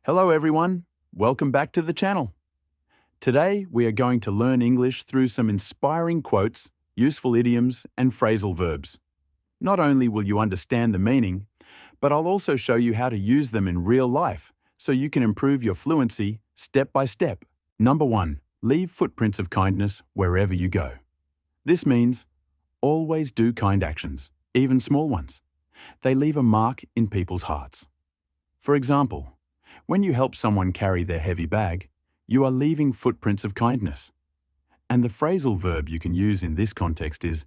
Hello everyone, welcome back to the channel. Today we are going to learn English through some inspiring quotes, useful idioms and phrasal verbs. Not only will you understand the meaning, but I'll also show you how to use them in real life so you can improve your fluency step by step. Number 1. Leave footprints of kindness wherever you go. This means always do kind actions, even small ones. They leave a mark in people's hearts. For example, when you help someone carry their heavy bag, you are leaving footprints of kindness. And the phrasal verb you can use in this context is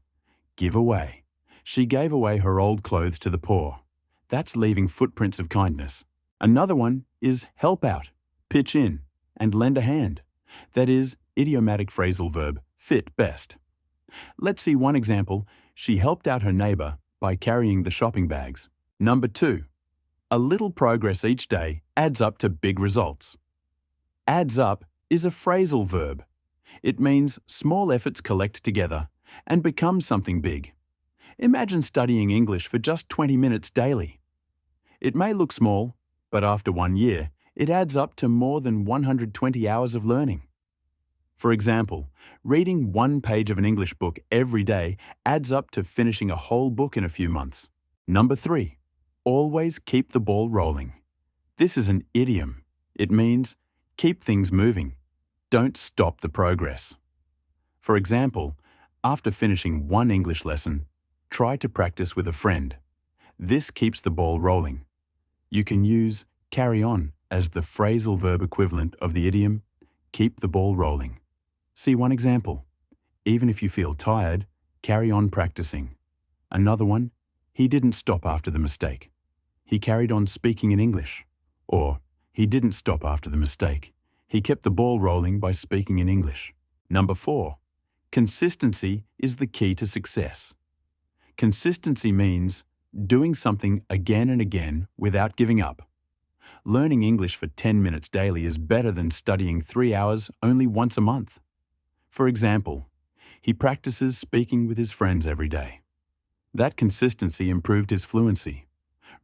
give away. She gave away her old clothes to the poor. That's leaving footprints of kindness. Another one is help out, pitch in, and lend a hand. That is idiomatic phrasal verb fit best. Let's see one example. She helped out her neighbor by carrying the shopping bags. Number 2. A little progress each day adds up to big results. Adds up is a phrasal verb. It means small efforts collect together and become something big. Imagine studying English for just 20 minutes daily. It may look small, but after 1 year, it adds up to more than 120 hours of learning. For example, reading 1 page of an English book every day adds up to finishing a whole book in a few months. Number 3. Always keep the ball rolling. This is an idiom. It means keep things moving. Don't stop the progress. For example, after finishing 1 English lesson, try to practice with a friend. This keeps the ball rolling. You can use carry on as the phrasal verb equivalent of the idiom keep the ball rolling. See one example. Even if you feel tired, carry on practicing. Another one, he didn't stop after the mistake. He carried on speaking in English. Or, he didn't stop after the mistake. He kept the ball rolling by speaking in English. Number 4. Consistency is the key to success. Consistency means doing something again and again without giving up. Learning English for 10 minutes daily is better than studying 3 hours only once a month. For example, he practices speaking with his friends every day. That consistency improved his fluency.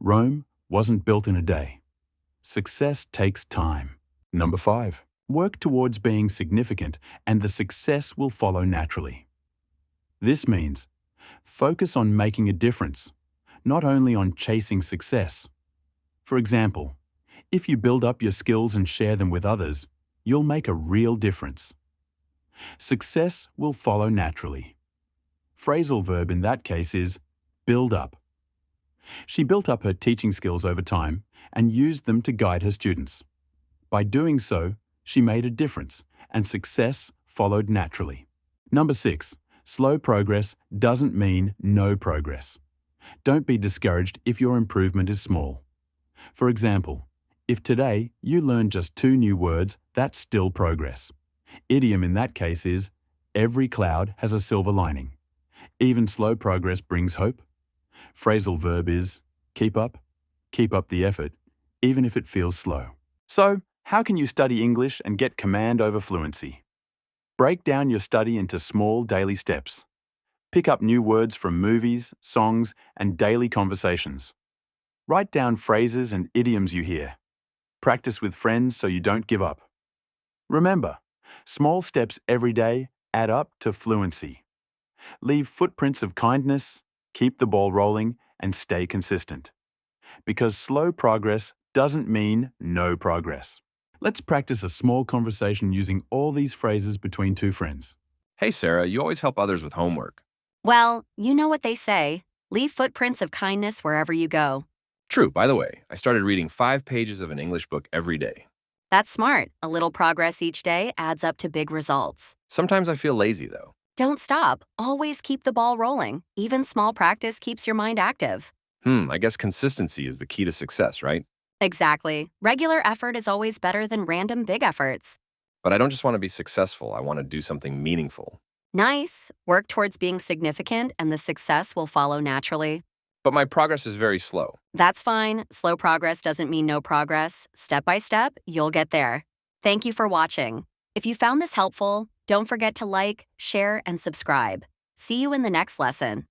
Rome wasn't built in a day. Success takes time. Number 5. Work towards being significant and the success will follow naturally. This means focus on making a difference, not only on chasing success. For example, if you build up your skills and share them with others, you'll make a real difference. Success will follow naturally. Phrasal verb in that case is build up. She built up her teaching skills over time and used them to guide her students. By doing so, she made a difference and success followed naturally. Number 6. Slow progress doesn't mean no progress. Don't be discouraged if your improvement is small. For example, if today you learn just 2 new words, that's still progress. Idiom in that case is every cloud has a silver lining. Even slow progress brings hope. Phrasal verb is keep up the effort, even if it feels slow. So, how can you study English and get command over fluency? Break down your study into small daily steps. Pick up new words from movies, songs, and daily conversations. Write down phrases and idioms you hear. Practice with friends so you don't give up. Remember, small steps every day add up to fluency. Leave footprints of kindness, keep the ball rolling, and stay consistent. Because slow progress doesn't mean no progress. Let's practice a small conversation using all these phrases between 2 friends. Hey, Sarah, you always help others with homework. Well, you know what they say. Leave footprints of kindness wherever you go. True, by the way, I started reading 5 pages of an English book every day. That's smart. A little progress each day adds up to big results. Sometimes I feel lazy, though. Don't stop. Always keep the ball rolling. Even small practice keeps your mind active. I guess consistency is the key to success, right? Exactly. Regular effort is always better than random big efforts. But I don't just want to be successful, I want to do something meaningful. Nice. Work towards being significant and the success will follow naturally. But my progress is very slow. That's fine. Slow progress doesn't mean no progress. Step by step, you'll get there. Thank you for watching. If you found this helpful, don't forget to like, share, and subscribe. See you in the next lesson.